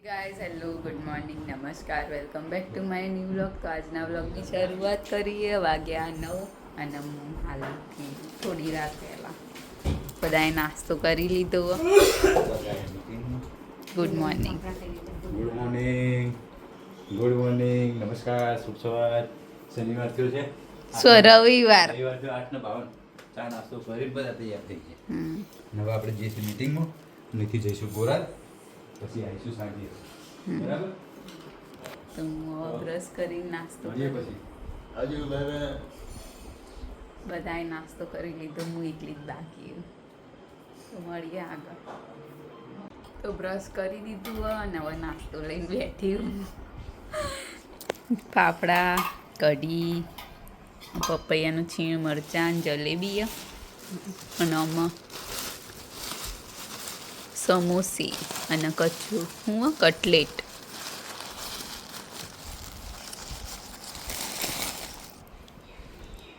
Guys hello good morning નમસ્કાર welcome back to my new vlog. તો આજના વ્લોગની શરૂઆત કરીએ. વાગ્યા 9 અને હું હાલથી થોડી રાત પહેલાં બધાએ નાસ્તો કરી લીધો. Good morning. Good morning. Good morning. નમસ્કાર. શુભ સવાર. શનિવાર થયો છે. રવિવાર. રવિવાર થયો 8:52. ચા નાસ્તો કરી બધા તૈયાર થઈ ગયા. હવે આપણે જઈશું મીટિંગમાં. અહીંથી જઈશું બોરાદ. પછી આવીશું સાંજે. બરાબર. તો હું બ્રશ કરીને નાસ્તો પછી આજે બધાએ નાસ્તો કરી લીધો. હું એકલી જ બાકી. તો મળીએ આગળ. તો બ્રશ કરી દીધું અને હવે નાસ્તો લઈને બેઠી હું. ફાફડા, કઢી, પપૈયાનું છીણ, મરચાં, જલેબી અને આમાં સમોસી અને કચું હું કટલેટ.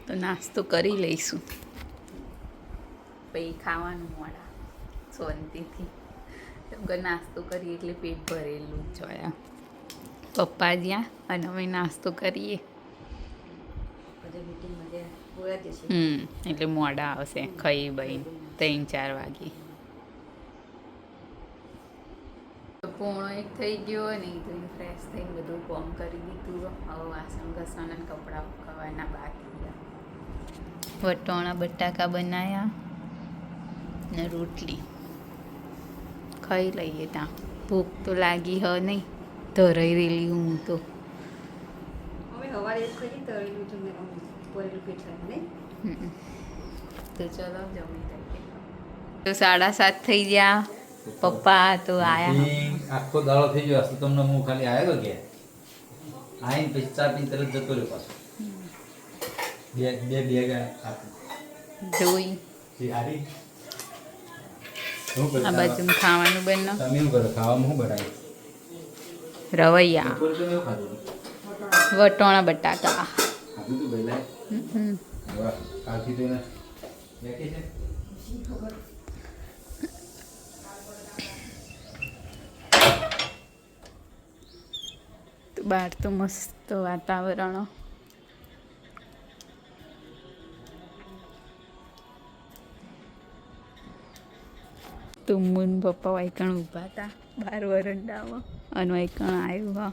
તો નાસ્તો કરી લઈશું પછી ખાવાનું મોડા શાંતિથી. કેમ કે નાસ્તો કરીએ એટલે પેટ ભરેલું જ હોય. પપ્પા જ્યાં અને અમે નાસ્તો કરીએ. એટલે મોડા આવશે ખાઈ બઈ 3-4 વાગે. 1:45 થઈ ગયો ને તો ફ્રેશ થઈને બધું કામ કરી દીધું. હવે વાસણ ઘસણ અને કપડાં ઉકળવાના બાકી. વટોણા બટાકા બનાવ્યા ને રોટલી ખાઈ લઈએ. ત્યાં ભૂખ તો લાગી હ નહીં, ધરાઈ રહેલી હું તો. તો ચલો જમી લઈએ. તો 7:30 થઈ ગયા. પપ્પા તો આયા. આખો દાડો થઈ ગયો. હશે તમને હું ખાલી આવ્યો કે આઈને પછી ચા પીને તરત જતો રહ્યો પાછો. બે બેગ જોઈ હારી. આ બાજુ ખાવાનું બનો. તમે શું કરો? ખાવામાં શું બનાવ્યું? રવૈયા, બપોરે તમે શું ખાધું? વટોણા બટાકા. ખાધું તું પહેલા? વાહ, કાલથી તો એને બેઠી છે. તો બહાર તો મસ્ત વાતાવરણ. તો મુન પપ્પા વાયકણ ઊભા હતા બહાર વરંડામાં અને વાયકણ આવ્યું. હા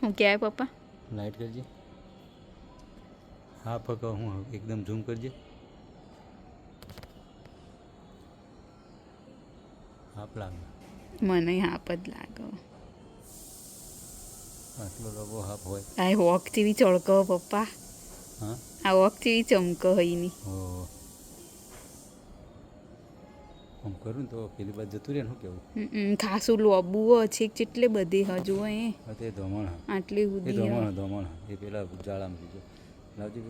હું ક્યાં પપ્પા? લાઈટ કરજે. હા પક હું એકદમ ઝૂમ કરજે. હાફ લાગે. મને હાપ જ લાગે. આટલો રગો હાફ હોય. આ વોક જેવી ચળકો પપ્પા. હા આ વોક જેવી ચમકો હોય ની. ઓ આમ કરું ને તો પેલી બાજુ જતું રહે ને. શું કેવું? ખાસું લોબું છે કેટલે બધી હજુ એ તે ધોમણ. આટલી એ સુધી. ધોમણ એ પેલા જાળામાં બીજો લાવજી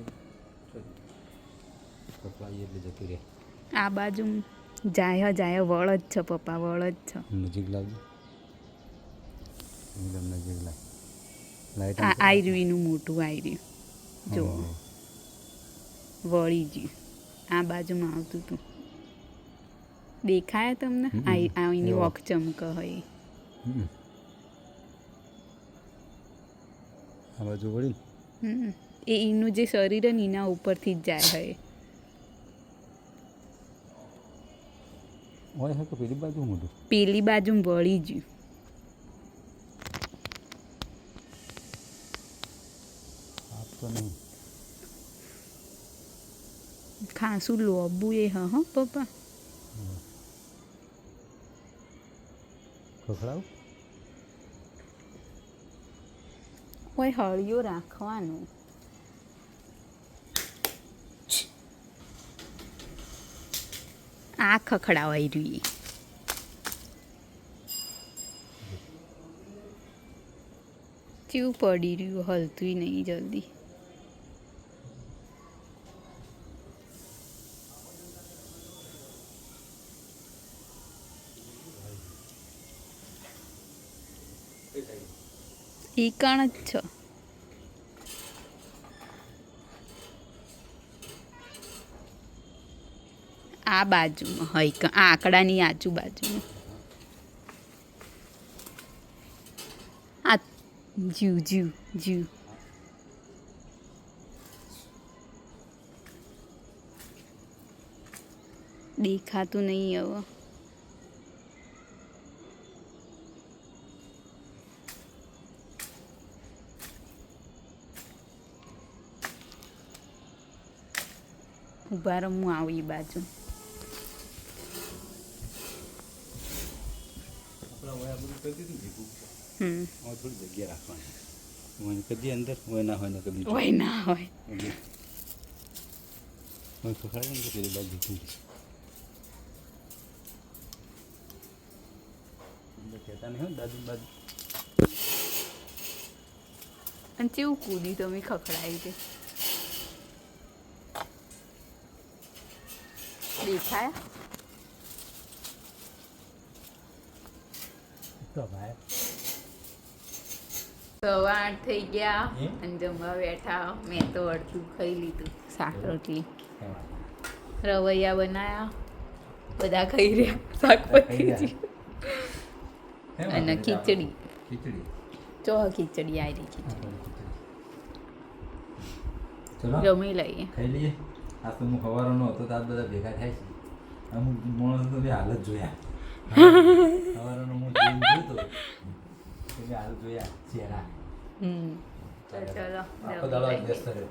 પપ્પા એટલે જતું રહે. આ બાજુ જાય વળ જ છે પપ્પા, વળ જ છે. નજીક લાવજો. એકદમ નજીક લાવ. લાઈટ આ આયર્યુનું મોટું આયર્યું જો વળી ગયું. આ બાજુમાં આવતું હતું. દેખાય તમને? આની વોક ચમક હોય. આ બાજુ વળી એ એનું જે શરીર ને એના ઉપરથી જ જાય હોય. હોય હે કે પેલી બાજુ મોટું? પેલી બાજુ વળી ગયું. આપતો નહીં. ખાસું લોબું એ હા પપ્પા. ખખડાવ કોઈ હળિયો રાખવાનું. આ ખખડાવાઈ રહ્યું. કેવું પડી રહ્યું, હલતું નહીં જલ્દી. ઈ કણ જ છો. આ બાજુમાં હોય આ આંકડાની આજુબાજુમાં. જીવ જીવ જીવ દેખાતું નહીં હવે ઉભા રહો હું આવું એ બાજુ આપણા વયા બધું કરી દીધું ભેગું હમ હવે થોડી જગ્યા રાખવાની મને કદી અંદર હોય ના હોય ને કદી હોય ના હોય મને તો ખાલી ને પેલી બાજુ ખુલી અંદર કહેતા નહીં હોય દાદુ બાજુ અને કેવું કૂદી તો મેં ખખડાવી છે દેખાયા તો ભાઈ 8:15 થઈ ગયા એમ? અને જમવા બેઠા મેં તો અડધું ખાઈ લીધું શાક રોટલી રવૈયા બનાયા બધા ખાઈ રહ્યા શાકભાજી અને ખીચડી ખીચડી ચો ખીચડી આવી ખીચડી ચલો જમી લઈએ ખાઈ લઈએ આ તો હું સવારનો હતો તો આ બધા ભેગા થાય છે અમુક માણસ તો મેં હાલત જોયા સવારનો હું જોઈને જોતો તો મેં હાલ જોયા ચહેરા તો ચલો આખો દાડો જ વ્યસ્ત રહ્યો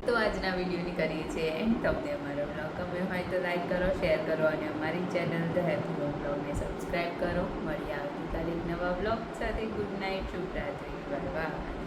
તો આજના વિડીયોની કરીએ છીએ એન્ડ તમને અમારો બ્લોગ ગમે હોય તો લાઈક કરો શેર કરો અને અમારી ચેનલ ધ હેપી હોમ બ્લોગને સબસ્ક્રાઈબ કરો મળીએ આવતીકાલે એક નવા બ્લોગ સાથે ગુડ નાઇટ શુભરાત્રી બાય બાય